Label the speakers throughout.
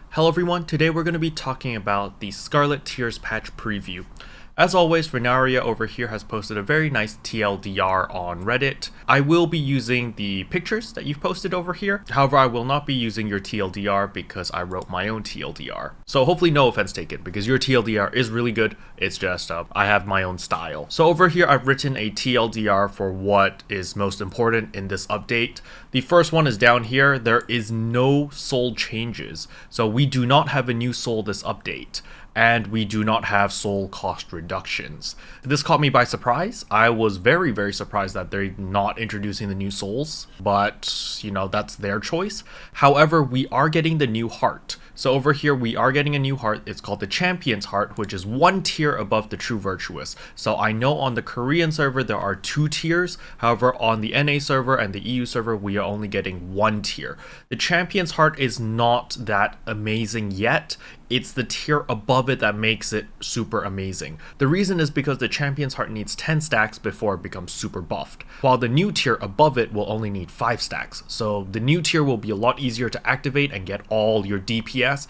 Speaker 1: Hello everyone, today we're going to be talking about the Scarlet Tears patch preview. As always, Renaria over here has posted a very nice TLDR on Reddit. I will be using the pictures that you've posted over here. However, I will not be using your TLDR because I wrote my own TLDR. So hopefully no offense taken, because your TLDR is really good. It's just I have my own style. So over here I've written a TLDR for what is most important in this update. The first one is down here. There is no soul changes. So we do not have a new soul this update. And we do not have soul cost reductions. This caught me by surprise. I was very surprised that they're not introducing the new souls, but you know, that's their choice. However, we are getting the new heart. So over here we are getting a new heart. It's called the Champion's Heart, which is one tier above the True Virtuous. So I know on the Korean server there are 2 tiers. However, on the NA server and the EU server we are only getting 1 tier. The Champion's Heart is not that amazing yet. It's the tier above it that makes it super amazing. The reason is because the Champion's Heart needs 10 stacks before it becomes super buffed, while the new tier above it will only need 5 stacks. So the new tier will be a lot easier to activate and get all your DPS,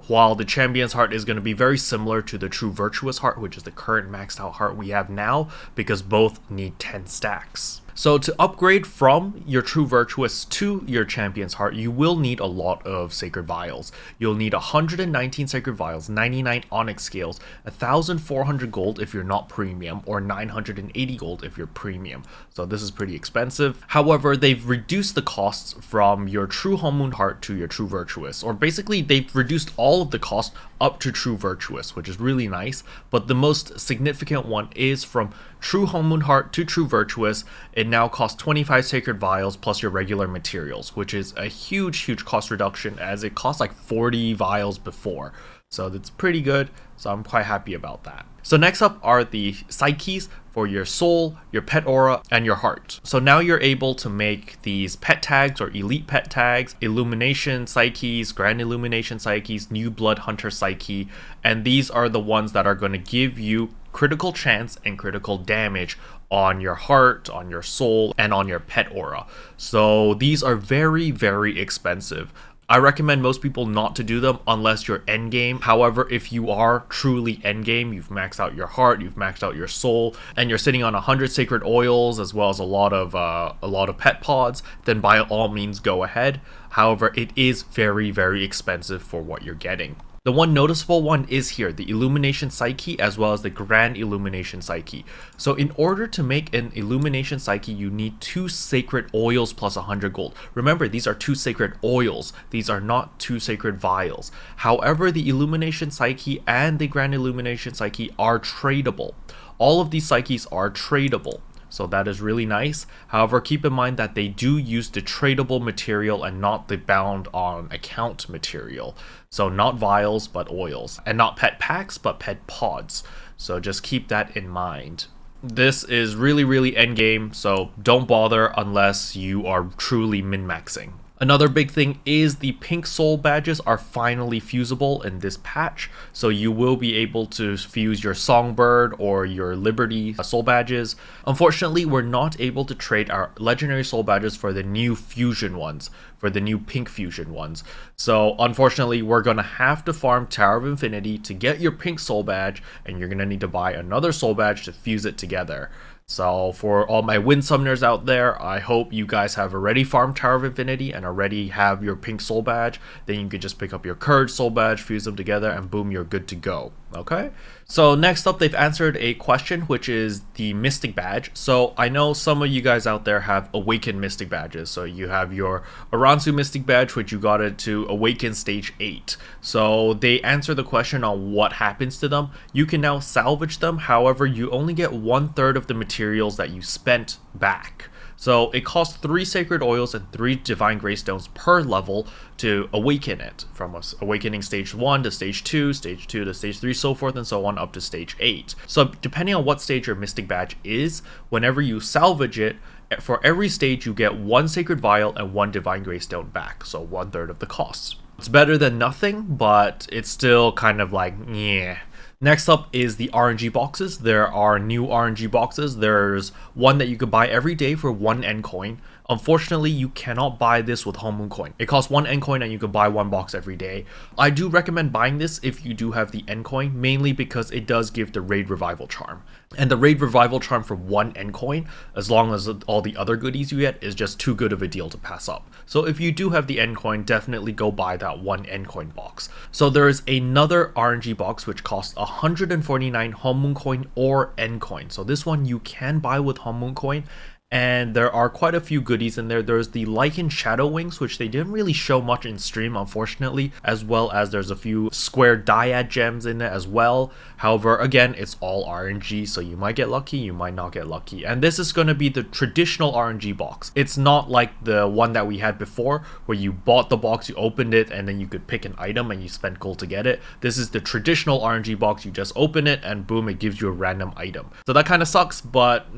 Speaker 1: while the Champion's Heart is going to be very similar to the True Virtuous Heart, which is the current maxed out heart we have now, because both need 10 stacks. So to upgrade from your True Virtuous to your Champion's Heart, you will need a lot of Sacred Vials. You'll need 119 Sacred Vials, 99 Onyx Scales, 1,400 gold if you're not premium, or 980 gold if you're premium. So this is pretty expensive. However, they've reduced the costs from your True Homemoon Heart to your True Virtuous, or basically they've reduced all of the cost up to True Virtuous, which is really nice. But the most significant one is from True Homemoon Heart to True Virtuous. It now costs 25 Sacred Vials plus your regular materials, which is a huge cost reduction, as it cost like 40 vials before. So that's pretty good. So I'm quite happy about that. So next up are the Psyches for your soul, your pet aura, and your heart. So now you're able to make these pet tags or elite pet tags, Illumination Psyches, Grand Illumination Psyches, New Blood Hunter Psyche, and these are the ones that are going to give you critical chance and critical damage on your heart, on your soul, and on your pet aura. So these are very expensive. I recommend most people not to do them unless you're endgame. However, if you are truly endgame, you've maxed out your heart, you've maxed out your soul, and you're sitting on 100 sacred oils as well as a lot of pet pods, then by all means go ahead. However, it is very expensive for what you're getting. The one noticeable one is here, the Illumination Psyche as well as the Grand Illumination Psyche. So in order to make an Illumination Psyche, you need 2 sacred oils plus 100 gold. Remember, these are 2 sacred oils. These are not 2 sacred vials. However, the Illumination Psyche and the Grand Illumination Psyche are tradable. All of these Psyches are tradable. So that is really nice. However, keep in mind that they do use the tradable material and not the bound on account material. So not vials, but oils. And not pet packs, but pet pods. So just keep that in mind. This is really endgame, so don't bother unless you are truly min-maxing. Another big thing is the pink soul badges are finally fusible in this patch, so you will be able to fuse your Songbird or your Liberty soul badges. Unfortunately, we're not able to trade our legendary soul badges for the new fusion ones, for the new pink fusion ones. So unfortunately, we're gonna have to farm Tower of Infinity to get your pink soul badge, and you're gonna need to buy another soul badge to fuse it together. So for all my Wind Summoners out there, I hope you guys have already farmed Tower of Infinity and already have your pink soul badge. Then you can just pick up your Courage soul badge, fuse them together, and boom, you're good to go. Okay? So next up, they've answered a question, which is the Mystic badge. So I know some of you guys out there have Awakened Mystic badges. So you have your Aransu Mystic badge, which you got it to Awaken Stage 8. So they answer the question on what happens to them. You can now salvage them. However, you only get 1/3 of the materials that you spent back. So it costs 3 Sacred Oils and 3 Divine Grace Stones per level to awaken it, from awakening stage 1 to stage 2, stage 2 to stage 3, so forth and so on up to stage 8. So depending on what stage your Mystic Badge is, whenever you salvage it, for every stage you get 1 Sacred Vial and 1 Divine Grace Stone back, so 1/3 of the costs. It's better than nothing, but it's still kind of like, yeah. Next up is the RNG boxes. There are new RNG boxes. There's one that you could buy every day for 1 N coin. Unfortunately, you cannot buy this with Whole Moon coin. It costs 1 N coin and you can buy 1 box every day. I do recommend buying this if you do have the N coin, mainly because it does give the Raid Revival Charm. And the Raid Revival Charm for 1 N coin, as long as all the other goodies you get, is just too good of a deal to pass up. So if you do have the N coin, definitely go buy that 1 N coin box. So there is another RNG box which costs 149 Whole Moon coin or N coin. So this one you can buy with Whole Moon coin. And there are quite a few goodies in there. There's the Lycan Shadow Wings, which they didn't really show much in stream, unfortunately, as well as there's a few square dyad gems in it as well. However, again, it's all RNG, so you might get lucky, you might not get lucky. And this is going to be the traditional RNG box. It's not like the one that we had before, where you bought the box, you opened it, and then you could pick an item and you spent gold to get it. This is the traditional RNG box. You just open it and boom, it gives you a random item. So that kind of sucks, but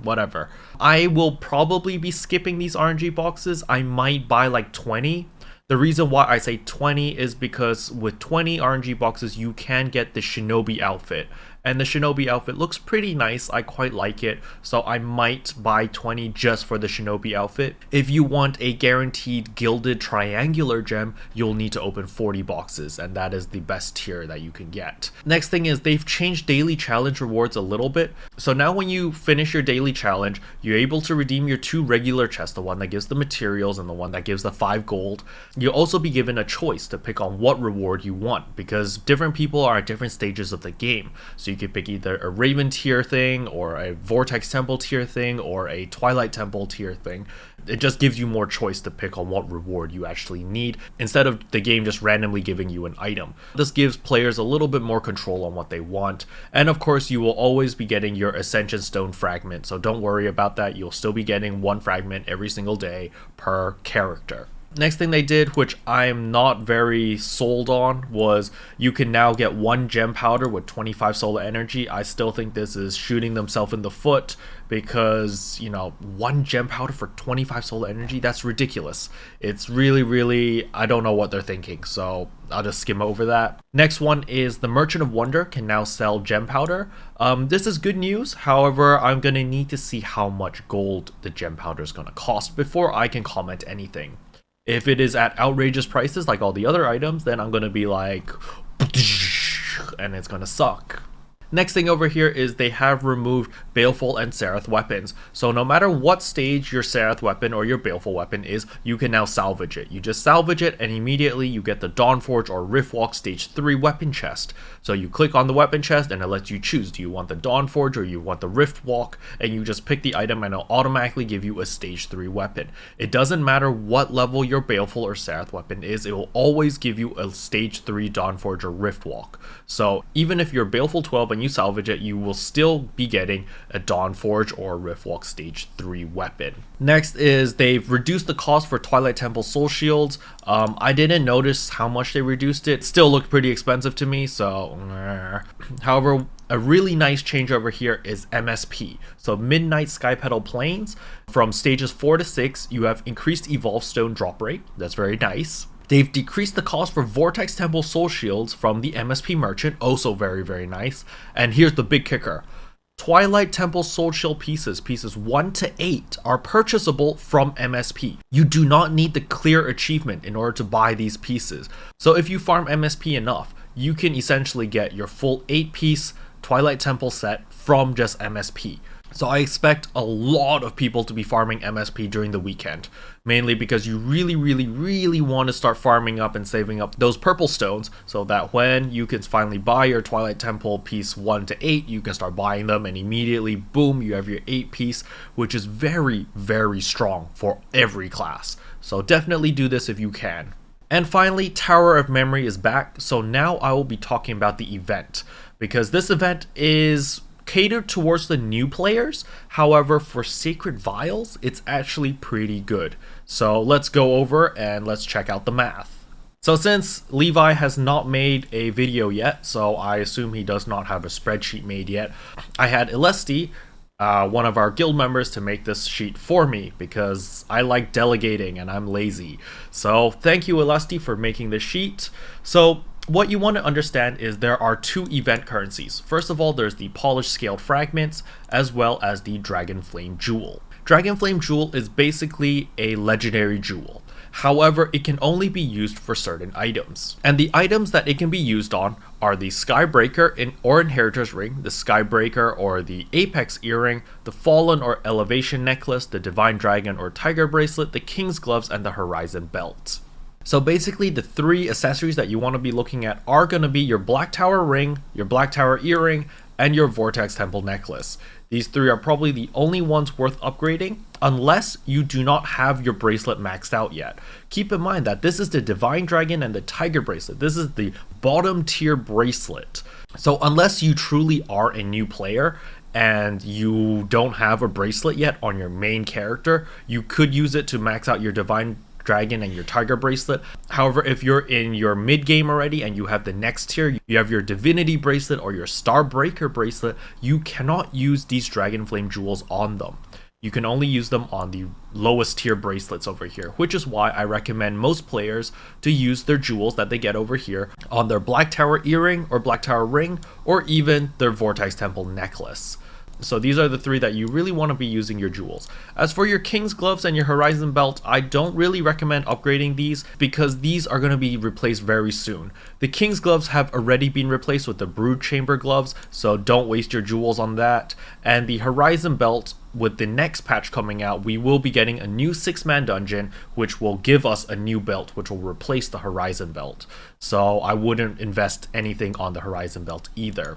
Speaker 1: whatever. I will probably be skipping these RNG boxes. I might buy like 20. The reason why I say 20 is because with 20 RNG boxes, you can get the Shinobi outfit. And the Shinobi outfit looks pretty nice. I quite like it. So I might buy 20 just for the Shinobi outfit. If you want a guaranteed gilded triangular gem, you'll need to open 40 boxes. And that is the best tier that you can get. Next thing is they've changed daily challenge rewards a little bit. So now when you finish your daily challenge, you're able to redeem your 2 regular chests. The one that gives the materials and the one that gives the 5 gold. You'll also be given a choice to pick on what reward you want. Because different people are at different stages of the game. So you could pick either a Raven tier thing or a Vortex Temple tier thing or a Twilight Temple tier thing. It just gives you more choice to pick on what reward you actually need instead of the game just randomly giving you an item. This gives players a little bit more control on what they want. And of course, you will always be getting your Ascension Stone fragment. So don't worry about that. You'll still be getting 1 fragment every single day per character. Next thing they did, which I'm not very sold on, was you can now get 1 gem powder with 25 solar energy. I still think this is shooting themselves in the foot because, you know, 1 gem powder for 25 solar energy, that's ridiculous. It's really, I don't know what they're thinking, so I'll just skim over that. Next one is the Merchant of Wonder can now sell gem powder. This is good news. However, I'm going to need to see how much gold the gem powder is going to cost before I can comment anything. If it is at outrageous prices like all the other items, then I'm going to be like, and it's going to suck. Next thing over here is they have removed Baleful and Seraph weapons. So no matter what stage your Seraph weapon or your Baleful weapon is, you can now salvage it. You just salvage it and immediately you get the Dawnforge or Riftwalk stage 3 weapon chest. So you click on the weapon chest and it lets you choose. Do you want the Dawnforge or you want the Riftwalk? And you just pick the item and it'll automatically give you a stage 3 weapon. It doesn't matter what level your Baleful or Seraph weapon is, it will always give you a stage 3 Dawnforge or Riftwalk. So even if you're Baleful 12 and you salvage it, you will still be getting a Dawnforge or Riftwalk stage 3 weapon. Next is they've reduced the cost for Twilight Temple soul shields. I didn't notice how much they reduced it. Still looked pretty expensive to me, so however, a really nice change over here is MSP. So Midnight Sky Petal Plains, from stages 4 to 6, you have increased Evolve Stone drop rate. That's very nice. They've decreased the cost for Vortex Temple Soul Shields from the MSP Merchant, also very nice. And here's the big kicker. Twilight Temple Soul Shield pieces 1 to 8, are purchasable from MSP. You do not need the clear achievement in order to buy these pieces. So if you farm MSP enough, you can essentially get your full 8-piece Twilight Temple set from just MSP. So I expect a lot of people to be farming MSP during the weekend, mainly because you really want to start farming up and saving up those purple stones so that when you can finally buy your Twilight Temple piece 1 to 8, you can start buying them and immediately, boom, you have your 8 piece, which is very strong for every class. So definitely do this if you can. And finally, Tower of Memory is back, so now I will be talking about the event, because this event is catered towards the new players. However, for Sacred Vials, it's actually pretty good. So let's go over and let's check out the math. So since Levi has not made a video yet, so I assume he does not have a spreadsheet made yet, I had Elestie, one of our guild members, to make this sheet for me because I like delegating and I'm lazy. So thank you, Elestie, for making this sheet. So what you want to understand is there are two event currencies. First of all, there's the polished scaled fragments as well as the Dragon Flame Jewel. Dragon Flame Jewel is basically a legendary jewel. However, it can only be used for certain items. And the items that it can be used on are the Skybreaker or Inheritor's Ring, the Skybreaker or the Apex Earring, the Fallen or Elevation Necklace, the Divine Dragon or Tiger Bracelet, the King's Gloves, and the Horizon Belt. So basically the three accessories that you want to be looking at are going to be your Black Tower Ring, your Black Tower Earring, and your Vortex Temple Necklace. These three are probably the only ones worth upgrading unless you do not have your bracelet maxed out yet. Keep in mind that this is the Divine Dragon and the Tiger Bracelet. This is the bottom tier bracelet. So unless you truly are a new player and you don't have a bracelet yet on your main character, you could use it to max out your Divine Dragon and your Tiger Bracelet. However, if you're in your mid game already and you have the next tier, you have your Divinity Bracelet or your Starbreaker Bracelet, you cannot use these Dragon Flame Jewels on them. You can only use them on the lowest tier bracelets over here, which is why I recommend most players to use their jewels that they get over here on their Black Tower Earring or Black Tower Ring or even their Vortex Temple Necklace. So these are the three that you really want to be using your jewels. As for your King's Gloves and your Horizon Belt, I don't really recommend upgrading these because these are going to be replaced very soon. The King's Gloves have already been replaced with the Brood Chamber Gloves, so don't waste your jewels on that. And the Horizon Belt, with the next patch coming out, we will be getting a new 6-man dungeon, which will give us a new belt, which will replace the Horizon Belt. So I wouldn't invest anything on the Horizon Belt either.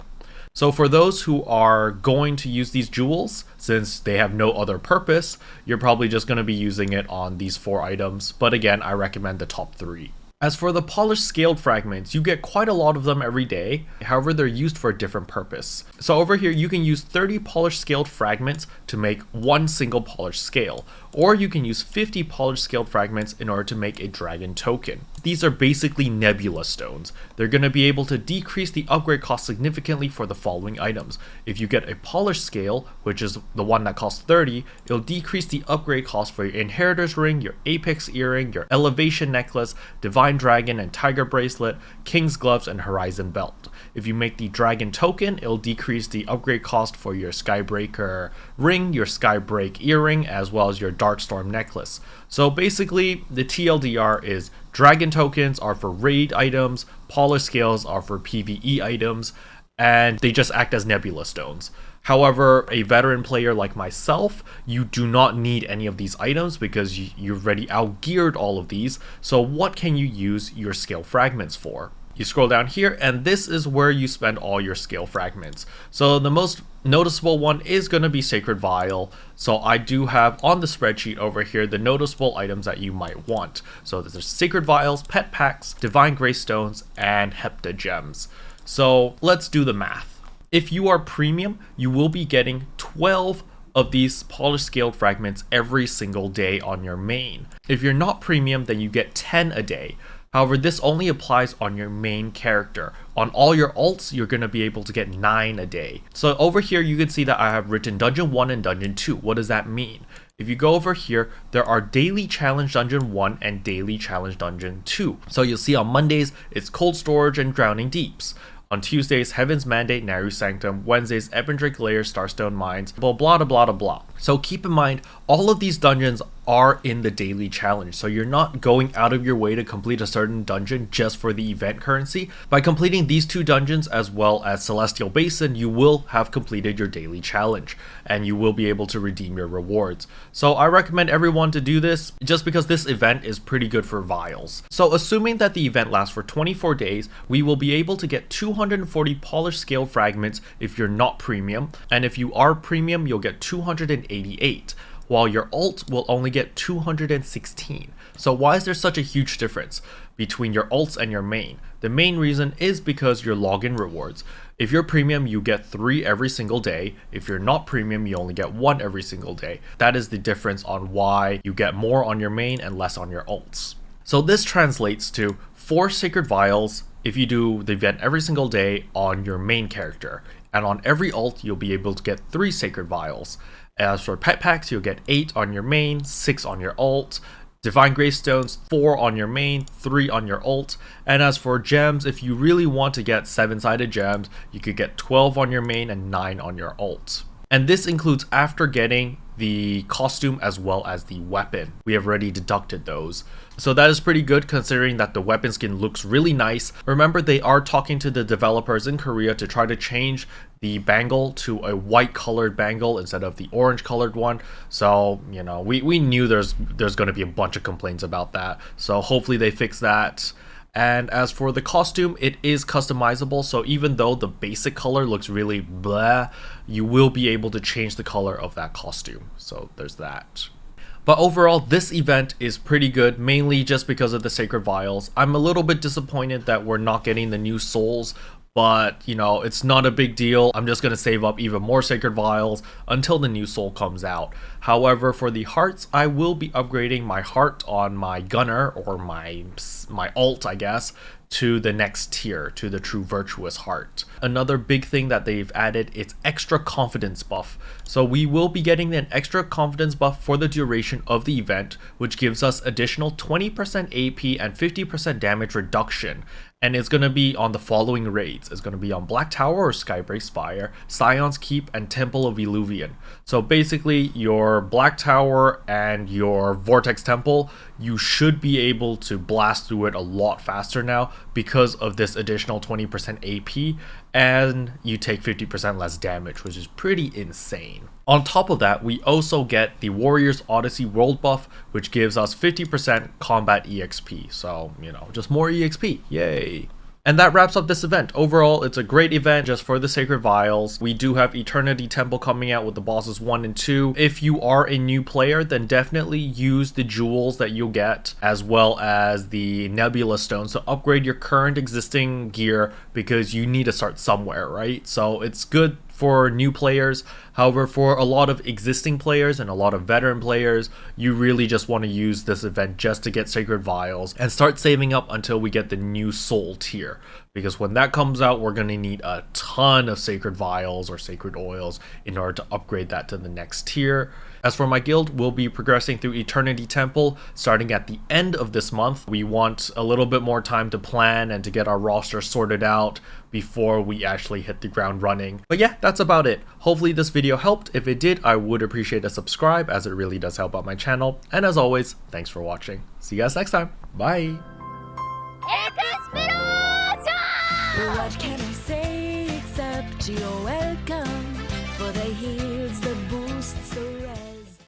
Speaker 1: So for those who are going to use these jewels, since they have no other purpose, you're probably just going to be using it on these 4 items. But again, I recommend the top 3. As for the polished scaled fragments, you get quite a lot of them every day. However, they're used for a different purpose. So over here, you can use 30 polished scaled fragments to make one single polished scale, or you can use 50 polished scaled fragments in order to make a dragon token. These are basically nebula stones. They're going to be able to decrease the upgrade cost significantly for the following items. If you get a polished scale, which is the one that costs 30, it'll decrease the upgrade cost for your Inheritor's Ring, your Apex Earring, your Elevation Necklace, Divine Dragon and Tiger Bracelet, King's Gloves, and Horizon Belt. If you make the Dragon Token, it'll decrease the upgrade cost for your Skybreaker Ring, your Skybreak Earring, as well as your Darkstorm Necklace. So basically, the TLDR is Dragon Tokens are for raid items, Polished Scales are for PvE items, and they just act as nebula stones. However, a veteran player like myself, you do not need any of these items because you've already outgeared all of these. So what can you use your scale fragments for? You scroll down here and this is where you spend all your scale fragments. So the most noticeable one is going to be Sacred Vial. So I do have on the spreadsheet over here the noticeable items that you might want. So there's Sacred Vials, Pet Packs, Divine Grace Stones, and Hepta Gems. So let's do the math. If you are premium, you will be getting 12 of these polished scaled fragments every single day on your main. If you're not premium, then you get 10 a day. However, this only applies on your main character. On all your alts, you're going to be able to get 9 a day. So over here, you can see that I have written Dungeon 1 and Dungeon 2. What does that mean? If you go over here, there are Daily Challenge Dungeon 1 and Daily Challenge Dungeon 2. So you'll see on Mondays, it's Cold Storage and Drowning Deeps. On Tuesdays, Heaven's Mandate, Naru Sanctum. Wednesdays, Ebondrake Lair, Starstone Mines, blah blah blah blah blah. So keep in mind, all of these dungeons are in the daily challenge. So you're not going out of your way to complete a certain dungeon just for the event currency. By completing these 2 dungeons as well as Celestial Basin, you will have completed your daily challenge and you will be able to redeem your rewards. So I recommend everyone to do this just because this event is pretty good for vials. So assuming that the event lasts for 24 days, we will be able to get 240 polished scale fragments if you're not premium. And if you are premium, you'll get 288. While your alt will only get 216. So why is there such a huge difference between your alts and your main? The main reason is because your login rewards. If you're premium, you get 3 every single day. If you're not premium, you only get 1 every single day. That is the difference on why you get more on your main and less on your alts. So this translates to 4 Sacred Vials if you do the event every single day on your main character. And on every alt, you'll be able to get 3 Sacred Vials. As for Pet Packs, you'll get 8 on your main, 6 on your alt, Divine Greystones, 4 on your main, 3 on your ult. And as for gems, if you really want to get 7-sided gems, you could get 12 on your main and 9 on your ult. And this includes after getting the costume as well as the weapon. We have already deducted those. So that is pretty good considering that the weapon skin looks really nice. Remember, they are talking to the developers in Korea to try to change the bangle to a white colored bangle instead of the orange colored one. So, you know, we knew there's going to be a bunch of complaints about that. So hopefully they fix that. And as for the costume, it is customizable, so even though the basic color looks really blah, you will be able to change the color of that costume. So there's that. But overall, this event is pretty good, mainly just because of the Sacred Vials. I'm a little bit disappointed that we're not getting the new souls, but you know, it's not a big deal. I'm just going to save up even more Sacred Vials until the new soul comes out. However, for the hearts, I will be upgrading my heart on my gunner, or my ult, I guess, to the next tier, to the true virtuous heart. Another big thing that they've added is extra confidence buff. So we will be getting an extra confidence buff for the duration of the event, which gives us additional 20% AP and 50% damage reduction. And it's going to be on the following raids. It's going to be on Black Tower or Skybreak Spire, Scion's Keep, and Temple of Eluvian. So basically, your Black Tower and your Vortex Temple, you should be able to blast through it a lot faster now because of this additional 20% AP, and you take 50% less damage, which is pretty insane. On top of that, we also get the Warriors Odyssey World buff, which gives us 50% combat EXP. So, you know, just more EXP. Yay! And that wraps up this event. Overall, it's a great event just for the Sacred Vials. We do have Eternity Temple coming out with the bosses 1 and 2. If you are a new player, then definitely use the jewels that you'll get, as well as the Nebula Stones, to upgrade your current existing gear, because you need to start somewhere, right? So it's good for new players. However, for a lot of existing players and a lot of veteran players, you really just want to use this event just to get Sacred Vials and start saving up until we get the new soul tier, because when that comes out, we're going to need a ton of Sacred Vials or Sacred Oils in order to upgrade that to the next tier. As for my guild, we'll be progressing through Eternity Temple starting at the end of this month. We want a little bit more time to plan and to get our roster sorted out before we actually hit the ground running. But yeah, that's about it. Hopefully this video helped. If it did, I would appreciate a subscribe, as it really does help out my channel. And as always, thanks for watching. See you guys next time. Bye!
Speaker 2: What can I say except you're welcome? For the heals, the boosts, the